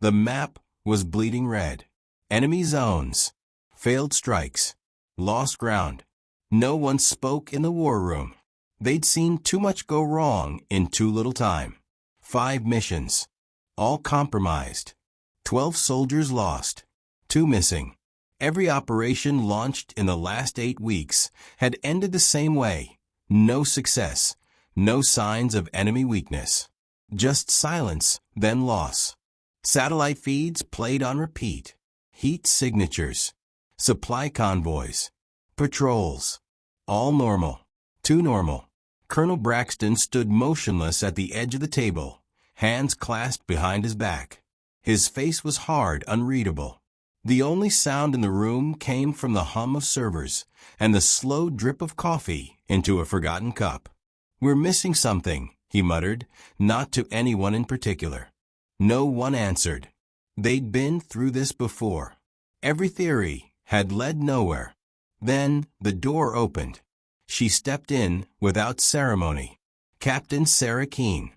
The map was bleeding red. Enemy zones. Failed strikes. Lost ground. No one spoke in the war room. They'd seen too much go wrong in too little time. 5 missions. All compromised. 12 soldiers lost. 2 missing. Every operation launched in the last 8 weeks had ended the same way. No success. No signs of enemy weakness. Just silence, then loss. Satellite feeds played on repeat. Heat signatures. Supply convoys. Patrols. All normal. Too normal. Colonel Braxton stood motionless at the edge of the table, hands clasped behind his back. His face was hard, unreadable. The only sound in the room came from the hum of servers and the slow drip of coffee into a forgotten cup. "We're missing something," he muttered, not to anyone in particular. No one answered. They'd been through this before. Every theory had led nowhere. Then the door opened. She stepped in without ceremony. Captain Sarah Keene,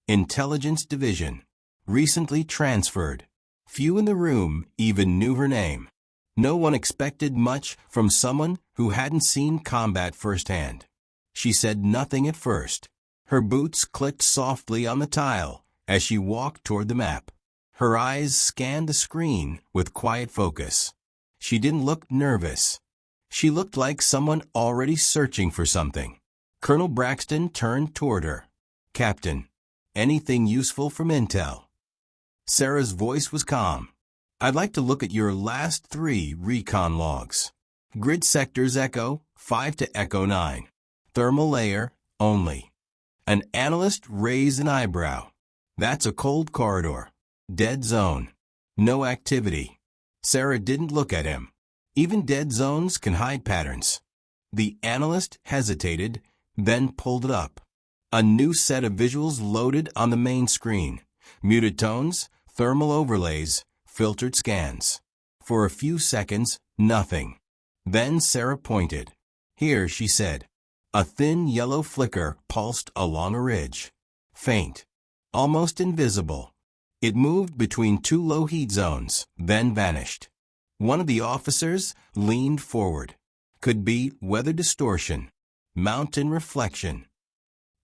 Intelligence Division, recently transferred. Few in the room even knew her name. No one expected much from someone who hadn't seen combat firsthand. She said nothing at first. Her boots clicked softly on the tile as she walked toward the map. Her eyes scanned the screen with quiet focus. She didn't look nervous. She looked like someone already searching for something. Colonel Braxton turned toward her. "Captain, anything useful from Intel?" Sarah's voice was calm. "I'd like to look at your last 3 recon logs. Grid sectors Echo 5 to Echo 9. Thermal layer only." An analyst raised an eyebrow. "That's a cold corridor. Dead zone. No activity." Sarah didn't look at him. Even dead zones can hide patterns. The analyst hesitated, then pulled it up. A new set of visuals loaded on the main screen. Muted tones, thermal overlays, filtered scans. For a few seconds, nothing. Then Sarah pointed. "Here," she said. A thin yellow flicker pulsed along a ridge. Faint. Almost invisible. It moved between 2 low heat zones, then vanished. One of the officers leaned forward. "Could be weather distortion. Mountain reflection."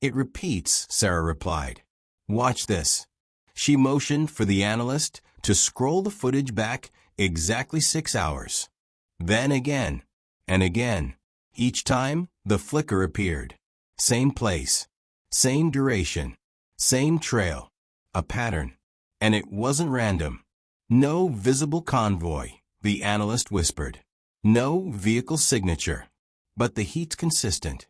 "It repeats," Sarah replied. "Watch this." She motioned for the analyst to scroll the footage back exactly 6 hours. Then again, and again. Each time, the flicker appeared. Same place. Same duration. Same trail. A pattern. And it wasn't random. "No visible convoy," the analyst whispered. "No vehicle signature. But the heat's consistent."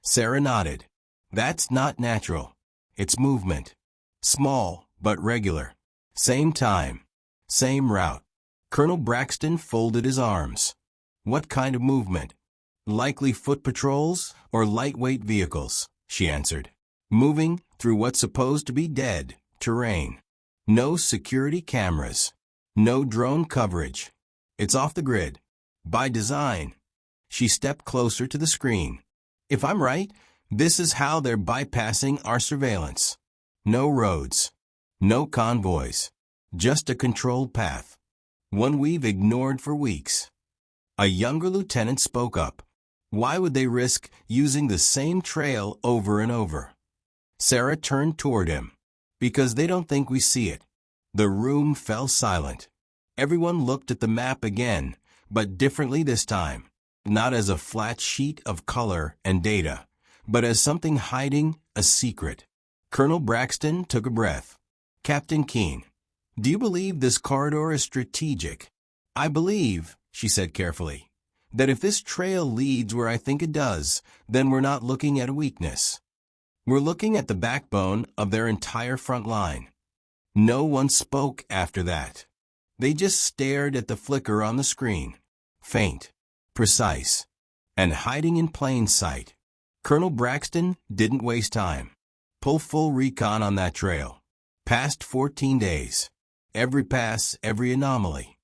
Sarah nodded. "That's not natural. It's movement. Small, but regular. Same time. Same route." Colonel Braxton folded his arms. "What kind of movement?" "Likely foot patrols or lightweight vehicles," she answered. "Moving through what's supposed to be dead terrain. No security cameras. No drone coverage. It's off the grid. By design." She stepped closer to the screen. "If I'm right, this is how they're bypassing our surveillance. No roads. No convoys. Just a controlled path. One we've ignored for weeks." A younger lieutenant spoke up. "Why would they risk using the same trail over and over?" Sarah turned toward him. "Because they don't think we see it." The room fell silent. Everyone looked at the map again, but differently this time. Not as a flat sheet of color and data, but as something hiding a secret. Colonel Braxton took a breath. "Captain Keene, do you believe this corridor is strategic?" "I believe," she said carefully, "that if this trail leads where I think it does, then we're not looking at a weakness. We're looking at the backbone of their entire front line." No one spoke after that. They just stared at the flicker on the screen. Faint, precise, and hiding in plain sight. Colonel Braxton didn't waste time. Pull full recon on that trail. Past 14 days. Every pass, every anomaly.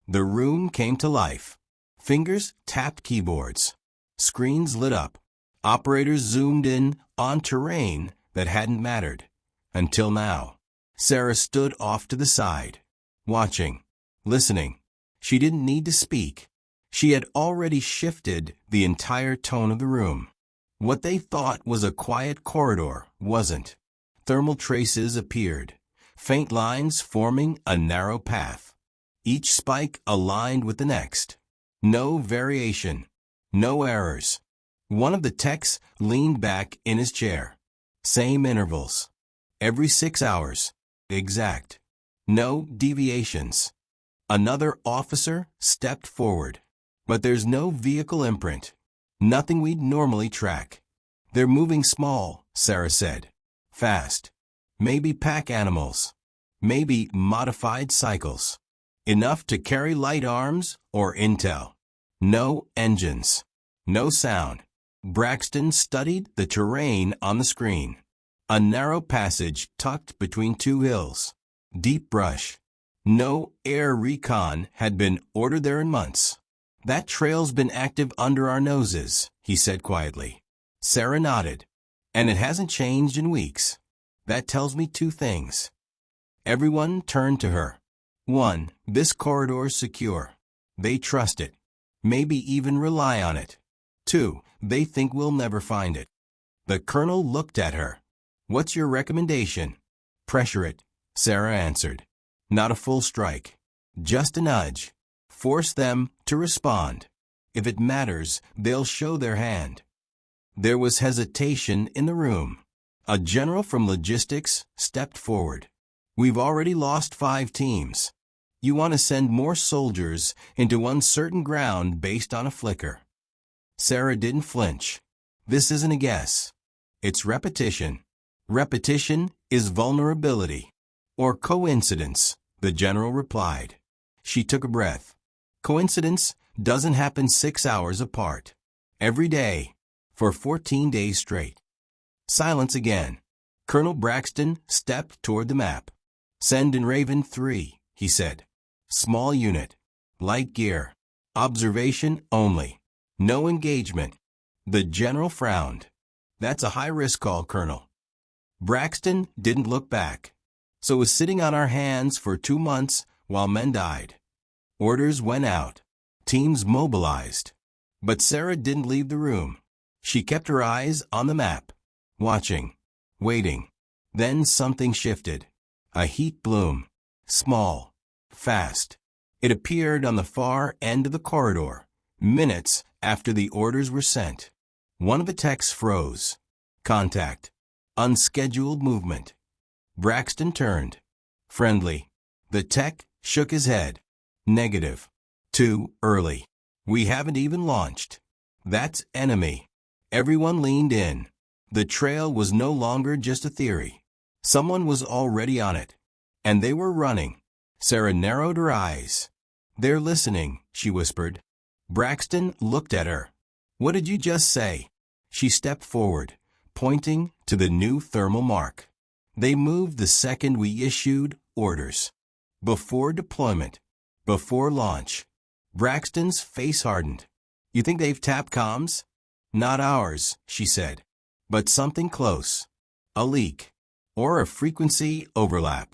The room came to life. Fingers tapped keyboards. Screens lit up. Operators zoomed in on terrain that hadn't mattered. Until now. Sarah stood off to the side, watching, listening. She didn't need to speak. She had already shifted the entire tone of the room. What they thought was a quiet corridor wasn't. Thermal traces appeared, faint lines forming a narrow path. Each spike aligned with the next. No variation, no errors. One of the techs leaned back in his chair. Same intervals. Every 6 hours. Exact. No deviations. Another officer stepped forward. But there's no vehicle imprint. Nothing we'd normally track. They're moving small, Sarah said. Fast. Maybe pack animals. Maybe modified cycles. Enough to carry light arms or intel. No engines. No sound. Braxton studied the terrain on the screen. A narrow passage tucked between 2 hills. Deep brush. No air recon had been ordered there in months. That trail's been active under our noses, he said quietly. Sarah nodded. And it hasn't changed in weeks. That tells me 2 things. Everyone turned to her. 1. This corridor's secure. They trust it. Maybe even rely on it. 2. They think we'll never find it. The colonel looked at her. What's your recommendation? Pressure it, Sarah answered. Not a full strike. Just a nudge. Force them to respond. If it matters, they'll show their hand. There was hesitation in the room. A general from logistics stepped forward. We've already lost 5 teams. You want to send more soldiers into uncertain ground based on a flicker. Sarah didn't flinch. This isn't a guess. It's repetition. Repetition is vulnerability. Or coincidence, the general replied. She took a breath. Coincidence doesn't happen 6 hours apart. Every day, for 14 days straight. Silence again. Colonel Braxton stepped toward the map. Send in Raven 3, he said. Small unit. Light gear. Observation only. No engagement. The general frowned. That's a high-risk call, Colonel. Braxton didn't look back. So was sitting on our hands for 2 months while men died. Orders went out. Teams mobilized. But Sarah didn't leave the room. She kept her eyes on the map. Watching. Waiting. Then something shifted. A heat bloom. Small. Fast. It appeared on the far end of the corridor, minutes after the orders were sent. One of the techs froze. Contact. Unscheduled movement. Braxton turned. Friendly. The tech shook his head. Negative. Too early. We haven't even launched. That's enemy. Everyone leaned in. The trail was no longer just a theory. Someone was already on it. And they were running. Sarah narrowed her eyes. They're listening, she whispered. Braxton looked at her. What did you just say? She stepped forward, pointing to the new thermal mark. They moved the second we issued orders. Before deployment. Before launch. Braxton's face hardened. You think they've tapped comms? Not ours, she said. But something close. A leak. Or a frequency overlap.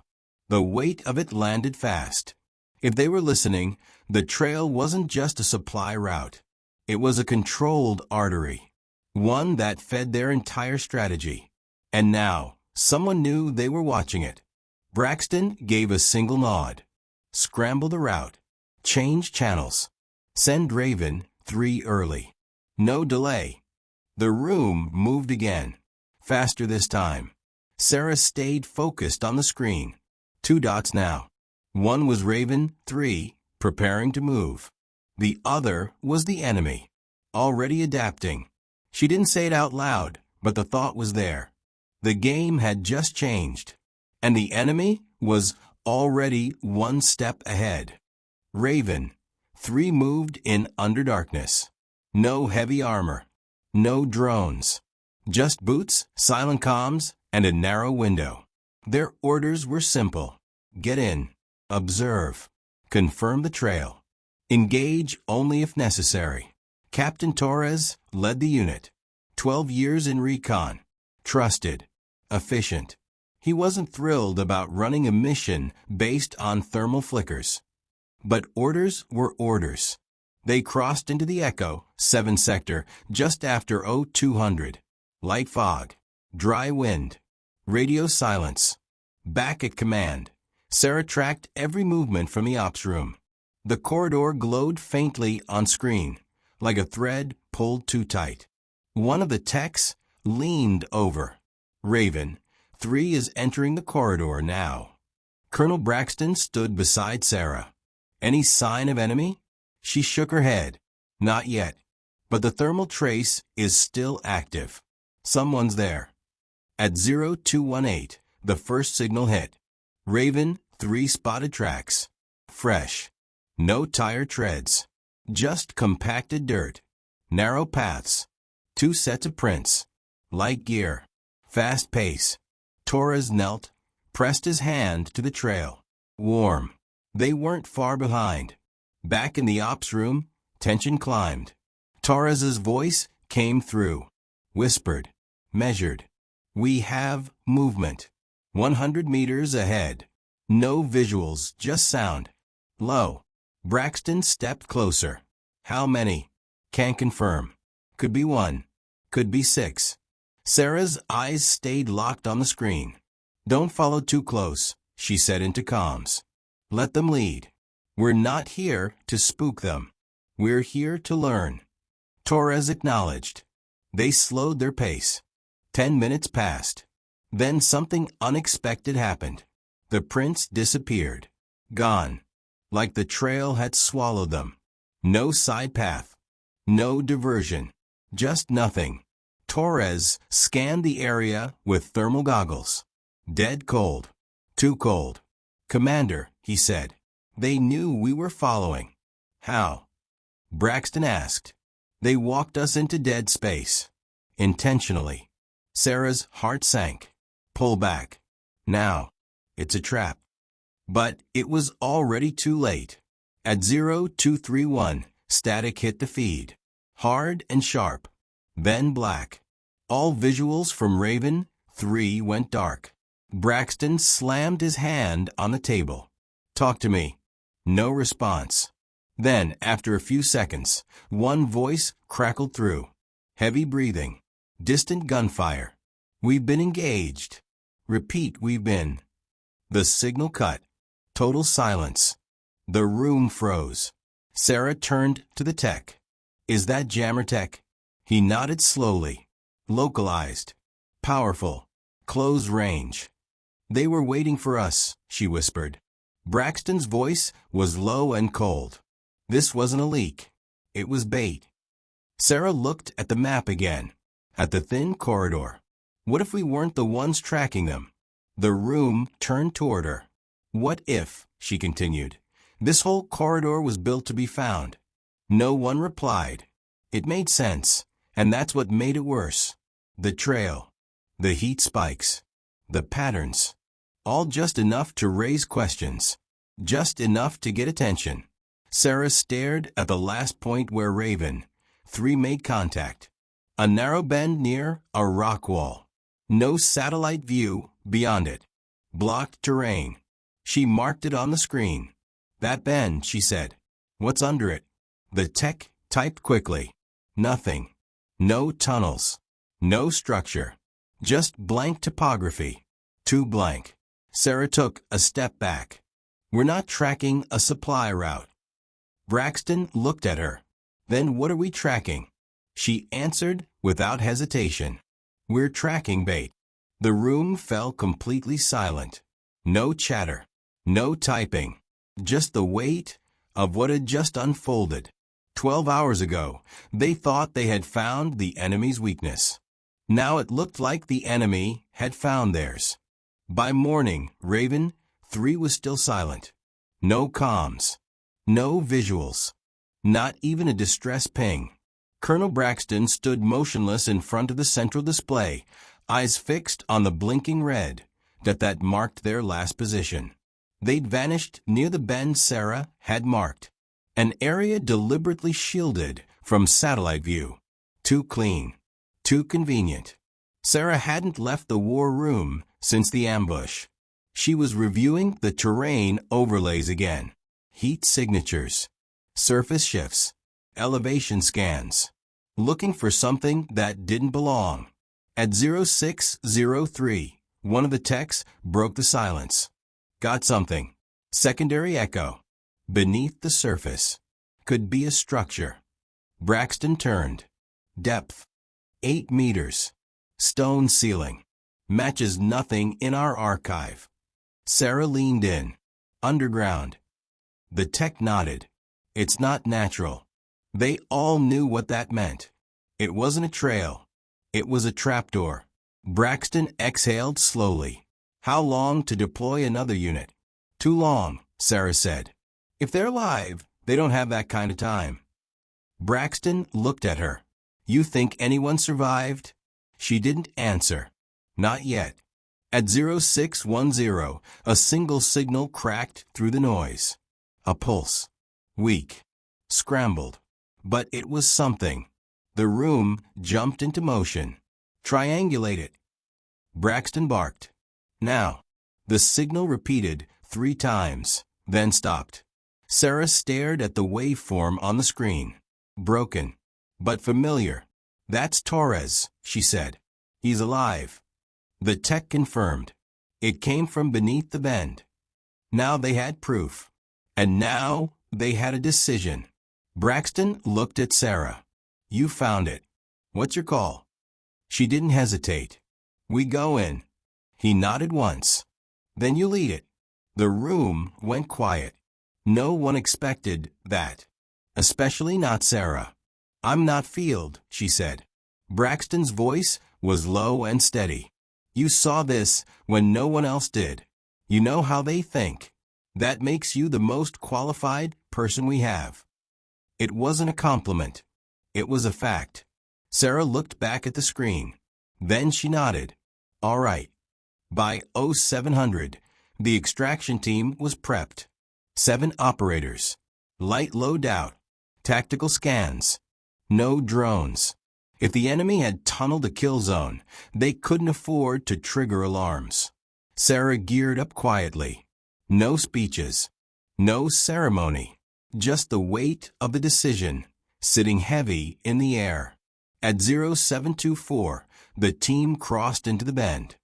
The weight of it landed fast. If they were listening, the trail wasn't just a supply route. It was a controlled artery. One that fed their entire strategy. And now, someone knew they were watching it. Braxton gave a single nod. Scramble the route. Change channels. Send Raven 3 early. No delay. The room moved again. Faster this time. Sarah stayed focused on the screen. 2 dots now. One was Raven 3, preparing to move. The other was the enemy, already adapting. She didn't say it out loud, but the thought was there. The game had just changed, and the enemy was already 1 step ahead. Raven 3 moved in under darkness. No heavy armor. No drones. Just boots, silent comms, and a narrow window. Their orders were simple. Get in. Observe. Confirm the trail. Engage only if necessary. Captain Torres led the unit. 12 years in recon. Trusted. Efficient. He wasn't thrilled about running a mission based on thermal flickers. But orders were orders. They crossed into the Echo 7 sector just after 0200. Light fog. Dry wind. Radio silence. Back at command, Sarah tracked every movement from the ops room. The corridor glowed faintly on screen, like a thread pulled too tight. One of the techs leaned over. Raven, 3 is entering the corridor now. Colonel Braxton stood beside Sarah. Any sign of enemy? She shook her head. Not yet. But the thermal trace is still active. Someone's there. At 0218, the first signal hit. Raven, 3 spotted tracks. Fresh. No tire treads. Just compacted dirt. Narrow paths. 2 sets of prints. Light gear. Fast pace. Torres knelt, pressed his hand to the trail. Warm. They weren't far behind. Back in the ops room, tension climbed. Torres's voice came through. Whispered. Measured. We have movement. 100 meters ahead. No visuals, just sound. Low. Braxton stepped closer. How many? Can't confirm. Could be 1. Could be 6. Sarah's eyes stayed locked on the screen. Don't follow too close, she said into comms. Let them lead. We're not here to spook them. We're here to learn. Torres acknowledged. They slowed their pace. 10 minutes passed. Then something unexpected happened. The prints disappeared. Gone. Like the trail had swallowed them. No side path. No diversion. Just nothing. Torres scanned the area with thermal goggles. Dead cold. Too cold. Commander, he said. They knew we were following. How? Braxton asked. They walked us into dead space. Intentionally. Sarah's heart sank. Pull back. Now. It's a trap. But it was already too late. At 0231, static hit the feed. Hard and sharp. Then black. All visuals from Raven 3 went dark. Braxton slammed his hand on the table. Talk to me. No response. Then, after a few seconds, one voice crackled through. Heavy breathing. Distant gunfire. We've been engaged. Repeat, we've been. The signal cut. Total silence. The room froze. Sarah turned to the tech. Is that jammer tech? He nodded slowly. Localized. Powerful. Close range. They were waiting for us, she whispered. Braxton's voice was low and cold. This wasn't a leak. It was bait. Sarah looked at the map again. At the thin corridor. What if we weren't the ones tracking them? The room turned toward her. What if, she continued, this whole corridor was built to be found? No one replied. It made sense, and that's what made it worse. The trail. The heat spikes. The patterns. All just enough to raise questions. Just enough to get attention. Sarah stared at the last point where Raven 3 made contact. A narrow bend near a rock wall. No satellite view beyond it. Blocked terrain. She marked it on the screen. That bend, she said. What's under it? The tech typed quickly. Nothing. No tunnels. No structure. Just blank topography. Too blank. Sarah took a step back. We're not tracking a supply route. Braxton looked at her. Then what are we tracking? She answered without hesitation. We're tracking bait. The room fell completely silent. No chatter. No typing. Just the weight of what had just unfolded. 12 hours ago, they thought they had found the enemy's weakness. Now it looked like the enemy had found theirs. By morning, Raven 3 was still silent. No comms. No visuals. Not even a distress ping. Colonel Braxton stood motionless in front of the central display, eyes fixed on the blinking red that marked their last position. They'd vanished near the bend Sarah had marked. An area deliberately shielded from satellite view. Too clean. Too convenient. Sarah hadn't left the war room since the ambush. She was reviewing the terrain overlays again. Heat signatures, surface shifts, elevation scans, looking for something that didn't belong. At 0603, one of the techs broke the silence. Got something. Secondary echo. Beneath the surface. Could be a structure. Braxton turned. Depth. 8 meters. Stone ceiling. Matches nothing in our archive. Sarah leaned in. Underground. The tech nodded. It's not natural. They all knew what that meant. It wasn't a trail. It was a trapdoor. Braxton exhaled slowly. How long to deploy another unit? Too long, Sarah said. If they're alive, they don't have that kind of time. Braxton looked at her. You think anyone survived? She didn't answer. Not yet. At 0610, a single signal cracked through the noise. A pulse. Weak. Scrambled. But it was something. The room jumped into motion. Triangulate it. Braxton barked. Now. The signal repeated 3 times, then stopped. Sarah stared at the waveform on the screen. Broken, but familiar. That's Torres, she said. He's alive. The tech confirmed. It came from beneath the bend. Now they had proof. And now they had a decision. Braxton looked at Sarah. You found it. What's your call? She didn't hesitate. We go in. He nodded once. Then you lead it. The room went quiet. No one expected that. Especially not Sarah. I'm not Field, she said. Braxton's voice was low and steady. You saw this when no one else did. You know how they think. That makes you the most qualified person we have. It wasn't a compliment. It was a fact. Sarah looked back at the screen. Then she nodded. All right. By 0700, the extraction team was prepped. 7 operators. Light loadout. Tactical scans. No drones. If the enemy had tunneled a kill zone, they couldn't afford to trigger alarms. Sarah geared up quietly. No speeches. No ceremony. Just the weight of the decision, sitting heavy in the air. At 0724, the team crossed into the bend.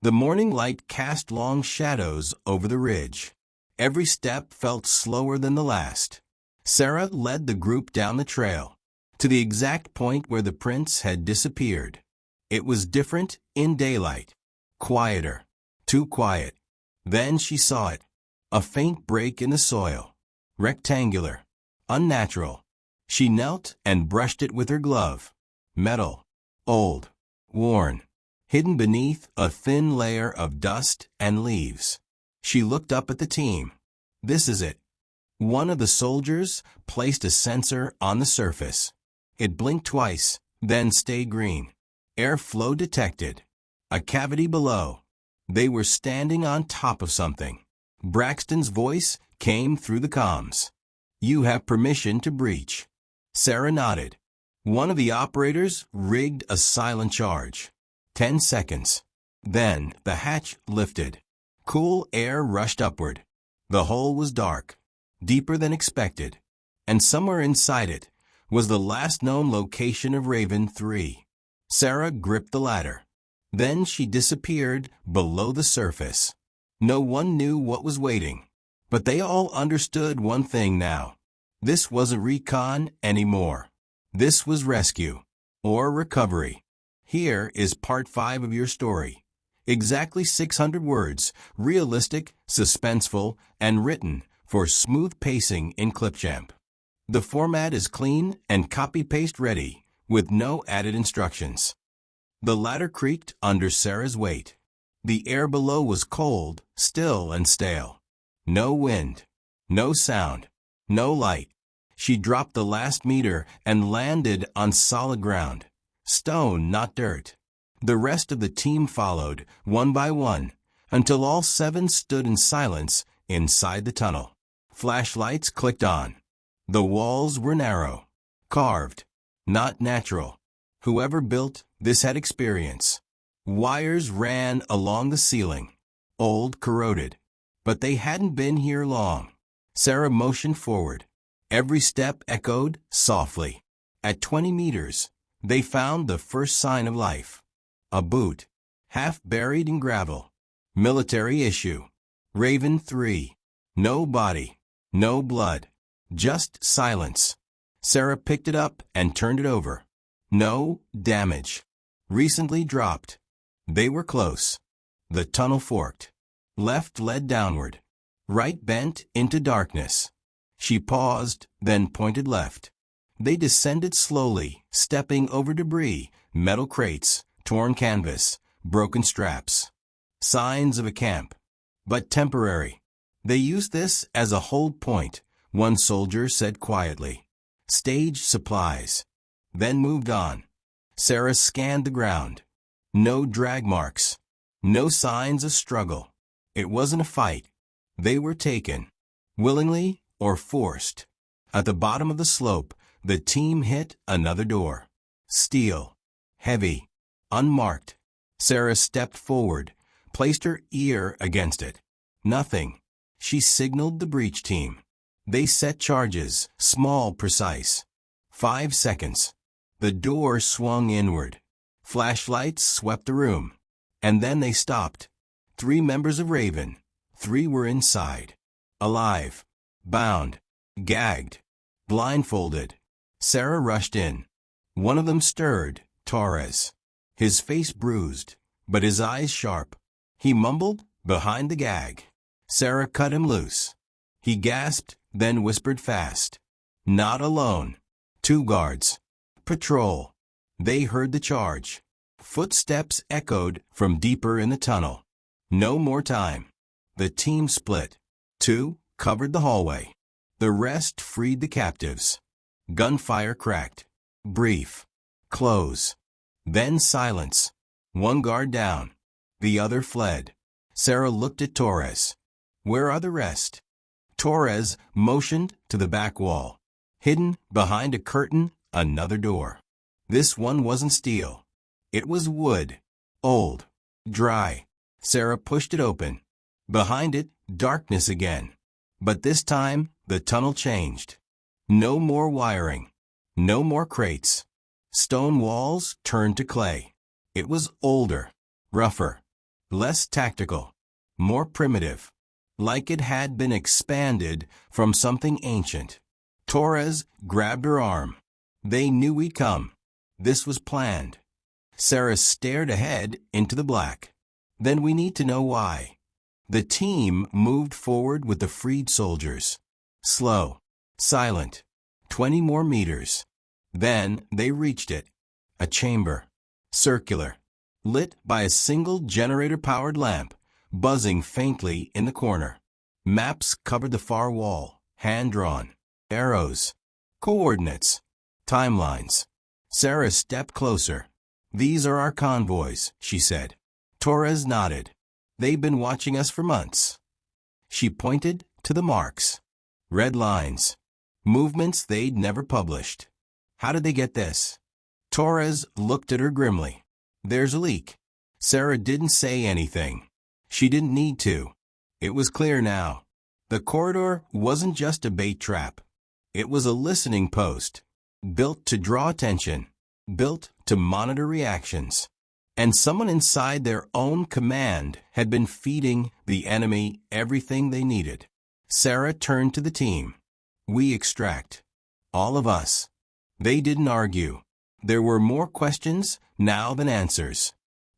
The morning light cast long shadows over the ridge. Every step felt slower than the last. Sarah led the group down the trail, to the exact point where the prints had disappeared. It was different in daylight. Quieter. Too quiet. Then she saw it. A faint break in the soil. Rectangular. Unnatural. She knelt and brushed it with her glove. Metal. Old. Worn. Hidden beneath a thin layer of dust and leaves. She looked up at the team. This is it. One of the soldiers placed a sensor on the surface. It blinked twice, then stayed green. Airflow detected. A cavity below. They were standing on top of something. Braxton's voice came through the comms. You have permission to breach. Sarah nodded. One of the operators rigged a silent charge. 10 seconds. Then the hatch lifted. Cool air rushed upward. The hole was dark, deeper than expected, and somewhere inside it was the last known location of Raven 3. Sarah gripped the ladder. Then she disappeared below the surface. No one knew what was waiting, but they all understood one thing now. This wasn't recon anymore. This was rescue, or recovery. Here is part 5 of your story. Exactly 600 words, realistic, suspenseful, and written for smooth pacing in Clipchamp. The format is clean and copy-paste ready, with no added instructions. The ladder creaked under Sarah's weight. The air below was cold, still, and stale. No wind. No sound. No light. She dropped the last meter and landed on solid ground. Stone, not dirt. The rest of the team followed, one by one, until all 7 stood in silence inside the tunnel. Flashlights clicked on. The walls were narrow. Carved. Not natural. Whoever built this had experience. Wires ran along the ceiling, old, corroded. But they hadn't been here long. Sarah motioned forward. Every step echoed softly. At 20 meters, they found the first sign of life. A boot, half buried in gravel. Military issue. Raven 3. No body, no blood, just silence. Sarah picked it up and turned it over. No damage. Recently dropped. They were close. The tunnel forked. Left led downward. Right bent into darkness. She paused, then pointed left. They descended slowly, stepping over debris, metal crates, torn canvas, broken straps. Signs of a camp. But temporary. They used this as a hold point, one soldier said quietly. Stage supplies. Then moved on. Sarah scanned the ground. No drag marks. No signs of struggle. It wasn't a fight. They were taken. Willingly or forced. At the bottom of the slope, the team hit another door. Steel. Heavy. Unmarked. Sarah stepped forward, placed her ear against it. Nothing. She signaled the breach team. They set charges, small, precise. 5 seconds. The door swung inward. Flashlights swept the room. And then they stopped. 3 members of Raven. 3 were inside. Alive. Bound. Gagged. Blindfolded. Sarah rushed in. One of them stirred, Torres. His face bruised, but his eyes sharp. He mumbled behind the gag. Sarah cut him loose. He gasped, then whispered fast. Not alone. 2 guards. Patrol. They heard the charge. Footsteps echoed from deeper in the tunnel. No more time. The team split. 2 covered the hallway. The rest freed the captives. Gunfire cracked. Brief. Close. Then silence. 1 guard down. The other fled. Sarah looked at Torres. Where are the rest? Torres motioned to the back wall. Hidden behind a curtain, another door. This one wasn't steel. It was wood. Old. Dry. Sarah pushed it open. Behind it, darkness again. But this time, the tunnel changed. No more wiring. No more crates. Stone walls turned to clay. It was older, rougher, less tactical, more primitive, like it had been expanded from something ancient. Torres grabbed her arm. They knew we'd come. This was planned. Sarah stared ahead into the black. Then we need to know why. The team moved forward with the freed soldiers. Slow, silent. 20 more meters. Then they reached it. A chamber. Circular. Lit by a single generator-powered lamp, buzzing faintly in the corner. Maps covered the far wall, hand-drawn. Arrows. Coordinates. Timelines. Sarah stepped closer. These are our convoys, she said. Torres nodded. They've been watching us for months. She pointed to the marks. Red lines. Movements they'd never published. How did they get this? Torres looked at her grimly. There's a leak. Sarah didn't say anything. She didn't need to. It was clear now. The corridor wasn't just a bait trap. It was a listening post, built to draw attention, built to monitor reactions. And someone inside their own command had been feeding the enemy everything they needed. Sarah turned to the team. We extract. All of us. They didn't argue. There were more questions now than answers.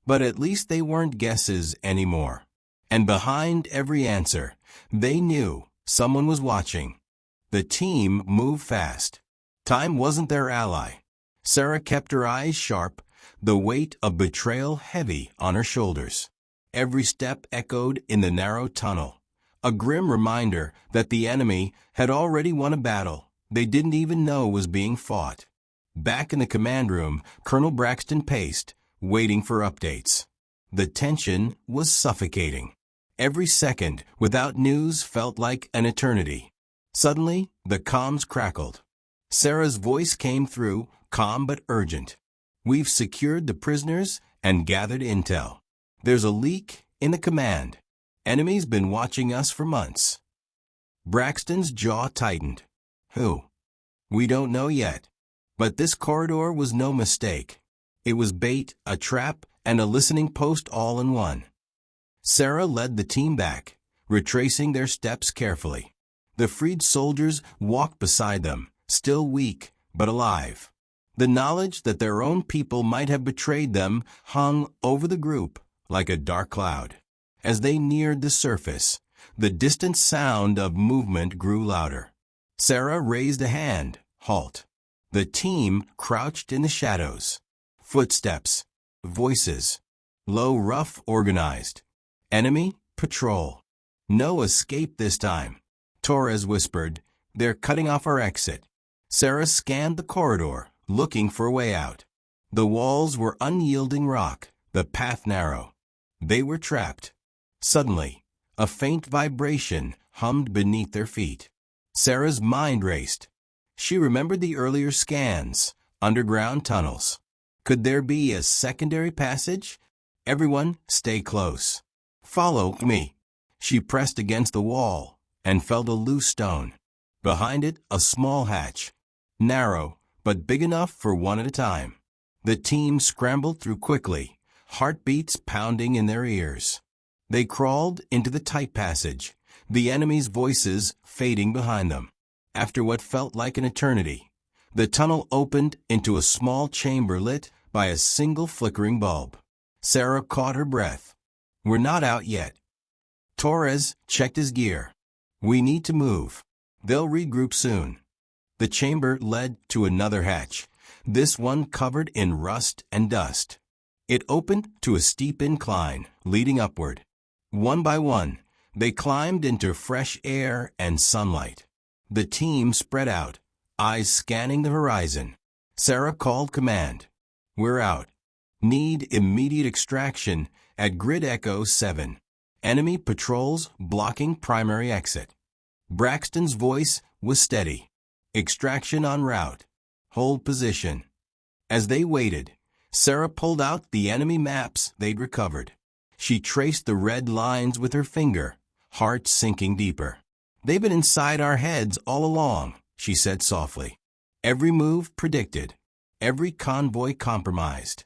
But at least they weren't guesses anymore. And behind every answer, they knew someone was watching. The team moved fast. Time wasn't their ally. Sarah kept her eyes sharp, the weight of betrayal heavy on her shoulders. Every step echoed in the narrow tunnel, a grim reminder that the enemy had already won a battle they didn't even know was being fought. Back in the command room, Colonel Braxton paced, waiting for updates. The tension was suffocating. Every second without news felt like an eternity. Suddenly, the comms crackled. Sarah's voice came through, calm but urgent. We've secured the prisoners and gathered intel. There's a leak in the command. Enemy's been watching us for months. Braxton's jaw tightened. Who? We don't know yet. But this corridor was no mistake. It was bait, a trap, and a listening post all in one. Sarah led the team back, retracing their steps carefully. The freed soldiers walked beside them, still weak, but alive. The knowledge that their own people might have betrayed them hung over the group like a dark cloud. As they neared the surface, the distant sound of movement grew louder. Sarah raised a hand. Halt. The team crouched in the shadows. Footsteps. Voices. Low, rough, organized. Enemy patrol. No escape this time. Torres whispered, "They're cutting off our exit." Sarah scanned the corridor, looking for a way out. The walls were unyielding rock, the path narrow. They were trapped. Suddenly, a faint vibration hummed beneath their feet. Sarah's mind raced. She remembered the earlier scans, underground tunnels. Could there be a secondary passage? Everyone, stay close. Follow me. She pressed against the wall and felt a loose stone. Behind it, a small hatch. Narrow, but big enough for one at a time. The team scrambled through quickly, heartbeats pounding in their ears. They crawled into the tight passage, the enemy's voices fading behind them. After what felt like an eternity, the tunnel opened into a small chamber lit by a single flickering bulb. Sarah caught her breath. We're not out yet. Torres checked his gear. We need to move. They'll regroup soon. The chamber led to another hatch, this one covered in rust and dust. It opened to a steep incline, leading upward. One by one, they climbed into fresh air and sunlight. The team spread out, eyes scanning the horizon. Sarah called command. We're out. Need immediate extraction at Grid Echo 7. Enemy patrols blocking primary exit. Braxton's voice was steady. Extraction en route. Hold position. As they waited, Sarah pulled out the enemy maps they'd recovered. She traced the red lines with her finger, heart sinking deeper. They've been inside our heads all along, she said softly. Every move predicted. Every convoy compromised.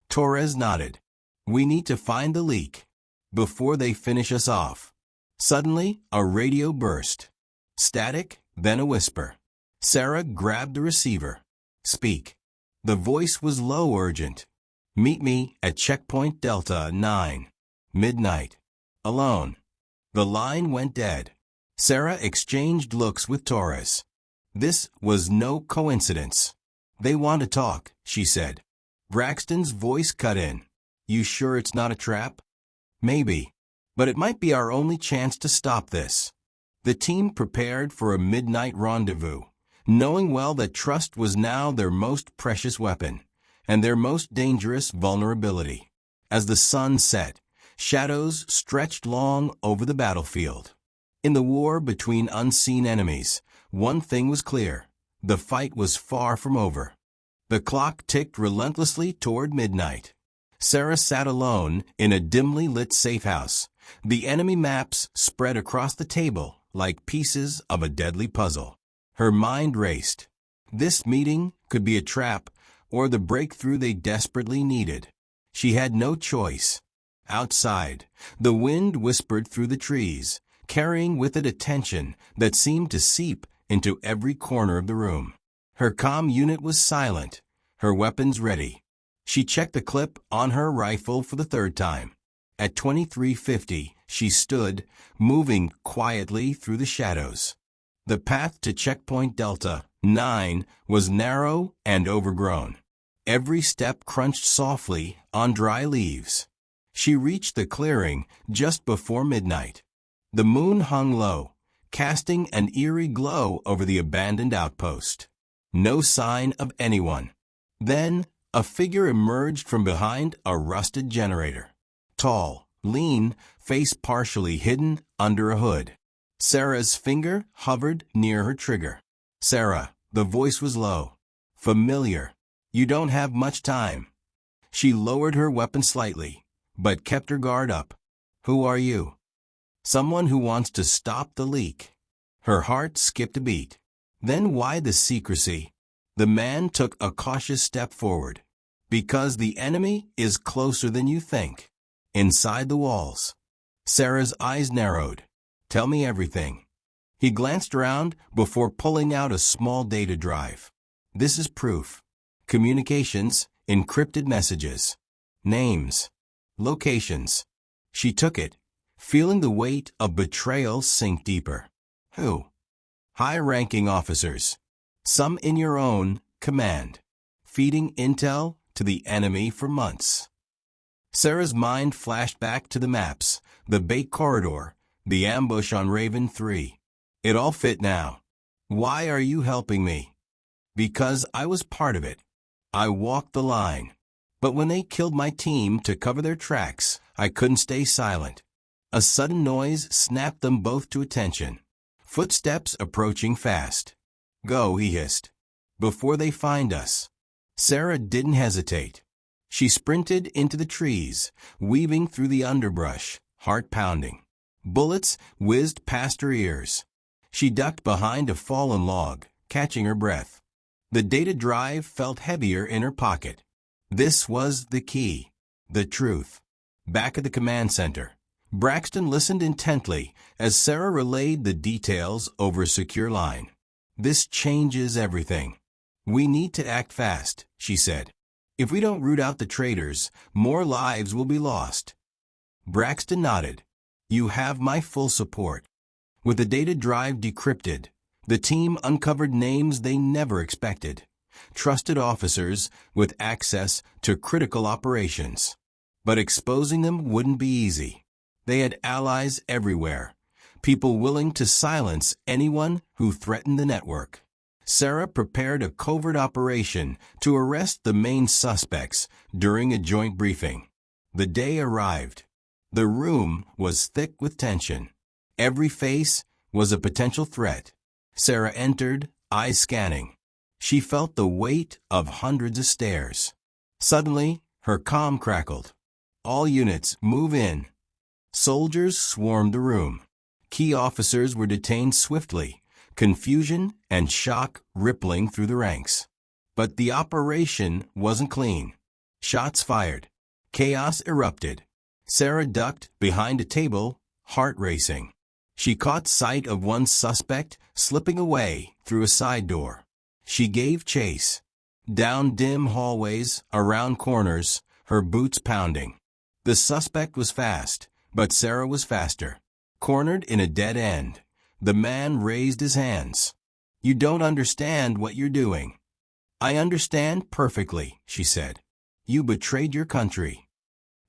Torres nodded. We need to find the leak before they finish us off. Suddenly, a radio burst. Static, then a whisper. Sarah grabbed the receiver. Speak. The voice was low, urgent. Meet me at checkpoint Delta 9. Midnight. Alone. The line went dead. Sarah exchanged looks with Torres. This was no coincidence. They want to talk, she said. Braxton's voice cut in. You sure it's not a trap? Maybe. But it might be our only chance to stop this. The team prepared for a midnight rendezvous, knowing well that trust was now their most precious weapon and their most dangerous vulnerability. As the sun set, shadows stretched long over the battlefield. In the war between unseen enemies, one thing was clear. The fight was far from over. The clock ticked relentlessly toward midnight. Sarah sat alone in a dimly lit safe house, the enemy maps spread across the table like pieces of a deadly puzzle. Her mind raced. This meeting could be a trap or the breakthrough they desperately needed. She had no choice. Outside, the wind whispered through the trees, carrying with it a tension that seemed to seep into every corner of the room. Her comm unit was silent, her weapons ready. She checked the clip on her rifle for the third time. At 2350, she stood, moving quietly through the shadows. The path to checkpoint Delta 9 was narrow and overgrown. Every step crunched softly on dry leaves. She reached the clearing just before midnight. The moon hung low, casting an eerie glow over the abandoned outpost. No sign of anyone. Then, a figure emerged from behind a rusted generator. Tall, lean, face partially hidden under a hood. Sarah's finger hovered near her trigger. Sarah, the voice was low. Familiar. You don't have much time. She lowered her weapon slightly, but kept her guard up. Who are you? Someone who wants to stop the leak. Her heart skipped a beat. Then why the secrecy? The man took a cautious step forward. Because the enemy is closer than you think. Inside the walls. Sarah's eyes narrowed. Tell me everything. He glanced around before pulling out a small data drive. This is proof. Communications, encrypted messages. Names. Locations. She took it, feeling the weight of betrayal sink deeper. Who? High-ranking officers. Some in your own command. Feeding intel to the enemy for months. Sarah's mind flashed back to the maps, the bait corridor, the ambush on Raven 3. It all fit now. Why are you helping me? Because I was part of it. I walked the line. But when they killed my team to cover their tracks, I couldn't stay silent. A sudden noise snapped them both to attention. Footsteps approaching fast. Go, he hissed. Before they find us. Sarah didn't hesitate. She sprinted into the trees, weaving through the underbrush, heart pounding. Bullets whizzed past her ears. She ducked behind a fallen log, catching her breath. The data drive felt heavier in her pocket. This was the key. The truth. Back at the command center, Braxton listened intently as Sarah relayed the details over a secure line. This changes everything. We need to act fast, she said. If we don't root out the traitors, more lives will be lost. Braxton nodded. You have my full support. With the data drive decrypted, the team uncovered names they never expected. Trusted officers with access to critical operations. But exposing them wouldn't be easy. They had allies everywhere, people willing to silence anyone who threatened the network. Sarah prepared a covert operation to arrest the main suspects during a joint briefing. The day arrived. The room was thick with tension. Every face was a potential threat. Sarah entered, eyes scanning. She felt the weight of hundreds of stares. Suddenly, her comm crackled. All units, move in. Soldiers swarmed the room. Key officers were detained swiftly, confusion and shock rippling through the ranks. But the operation wasn't clean. Shots fired. Chaos erupted. Sarah ducked behind a table, heart racing. She caught sight of one suspect slipping away through a side door. She gave chase. Down dim hallways, around corners, her boots pounding. The suspect was fast, but Sarah was faster. Cornered in a dead end, the man raised his hands. You don't understand what you're doing. I understand perfectly, she said. You betrayed your country.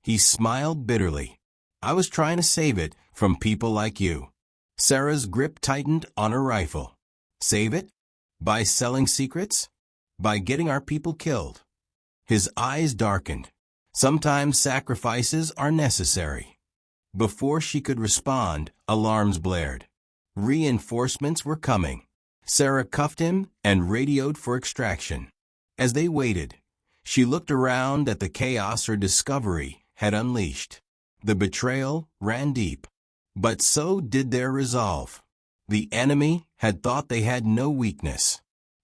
He smiled bitterly. I was trying to save it from people like you. Sarah's grip tightened on her rifle. Save it? By selling secrets? By getting our people killed? His eyes darkened. Sometimes sacrifices are necessary. Before she could respond, alarms blared. Reinforcements were coming. Sarah cuffed him and radioed for extraction. As they waited, she looked around at the chaos her discovery had unleashed. The betrayal ran deep. But so did their resolve. The enemy had thought they had no weakness.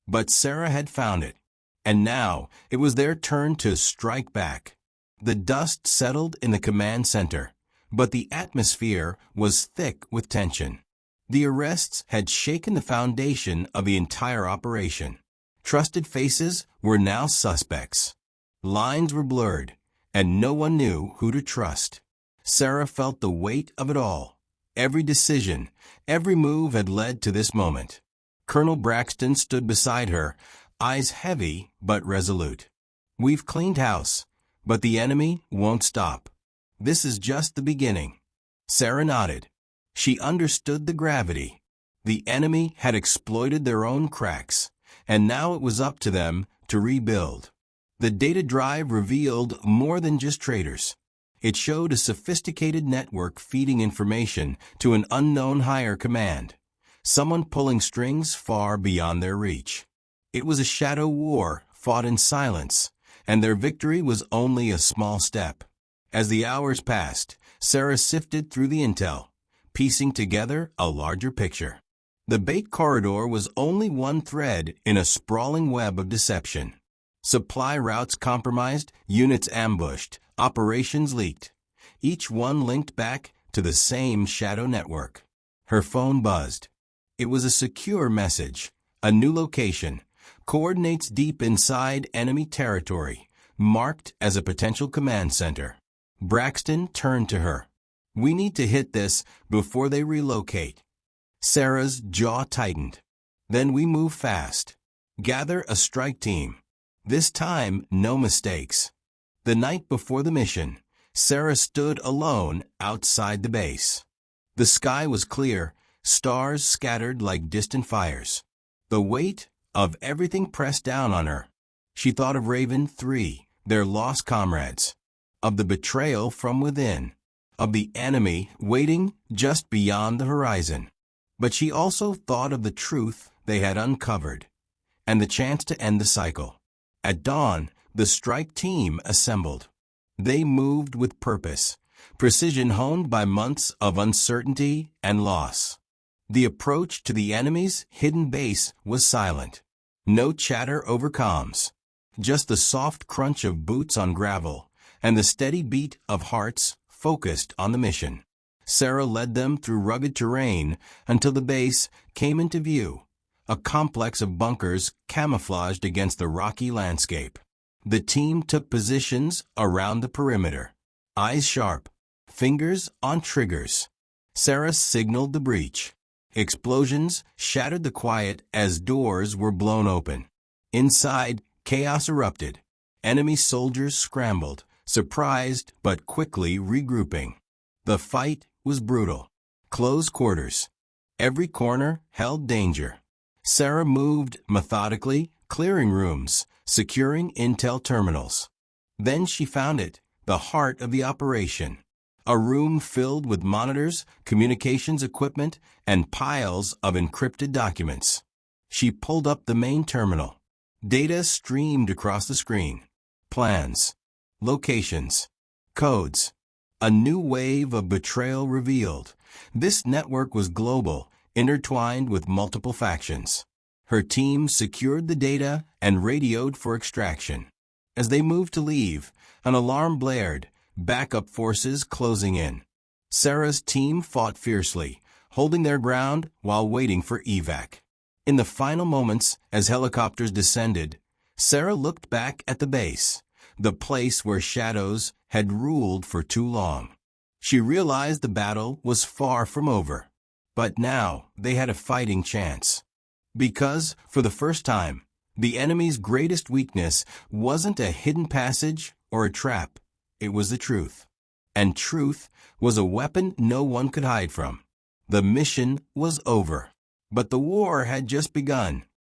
But Sarah had found it. And now it was their turn to strike back. The dust settled in the command center, but the atmosphere was thick with tension. The arrests had shaken the foundation of the entire operation. Trusted faces were now suspects. Lines were blurred, and no one knew who to trust. Sarah felt the weight of it all. Every decision, every move had led to this moment. Colonel Braxton stood beside her, eyes heavy but resolute. We've cleaned house, but the enemy won't stop. This is just the beginning. Sarah nodded. She understood the gravity. The enemy had exploited their own cracks, and now it was up to them to rebuild. The data drive revealed more than just traitors. It showed a sophisticated network feeding information to an unknown higher command, someone pulling strings far beyond their reach. It was a shadow war fought in silence, and their victory was only a small step. As the hours passed, Sarah sifted through the intel, piecing together a larger picture. The bait corridor was only one thread in a sprawling web of deception. Supply routes compromised, units ambushed, operations leaked. Each one linked back to the same shadow network. Her phone buzzed. It was a secure message, a new location, coordinates deep inside enemy territory, marked as a potential command center. Braxton turned to her. "We need to hit this before they relocate." Sarah's jaw tightened. "Then we move fast. Gather a strike team. This time, no mistakes." The night before the mission, Sarah stood alone outside the base. The sky was clear, stars scattered like distant fires. The weight of everything pressed down on her. She thought of Raven 3, their lost comrades, of the betrayal from within, of the enemy waiting just beyond the horizon. But she also thought of the truth they had uncovered, and the chance to end the cycle. At dawn, the strike team assembled. They moved with purpose, precision honed by months of uncertainty and loss. The approach to the enemy's hidden base was silent. No chatter over comms, just the soft crunch of boots on gravel and the steady beat of hearts focused on the mission. Sarah led them through rugged terrain until the base came into view, a complex of bunkers camouflaged against the rocky landscape. The team took positions around the perimeter, eyes sharp, fingers on triggers. Sarah signaled the breach. Explosions shattered the quiet as doors were blown open. Inside, chaos erupted. Enemy soldiers scrambled, surprised but quickly regrouping. The fight was brutal. Close quarters. Every corner held danger. Sarah moved methodically, clearing rooms, securing intel terminals. Then she found it, the heart of the operation. A room filled with monitors, communications equipment, and piles of encrypted documents. She pulled up the main terminal. Data streamed across the screen. Plans, locations, codes. A new wave of betrayal revealed. This network was global, intertwined with multiple factions. Her team secured the data and radioed for extraction. As they moved to leave, an alarm blared, backup forces closing in. Sarah's team fought fiercely, holding their ground while waiting for evac. In the final moments, as helicopters descended, Sarah looked back at the base, the place where shadows had ruled for too long. She realized the battle was far from over, but now they had a fighting chance. Because, for the first time, the enemy's greatest weakness wasn't a hidden passage or a trap. It was the truth. And truth was a weapon no one could hide from. The mission was over, but the war had just begun.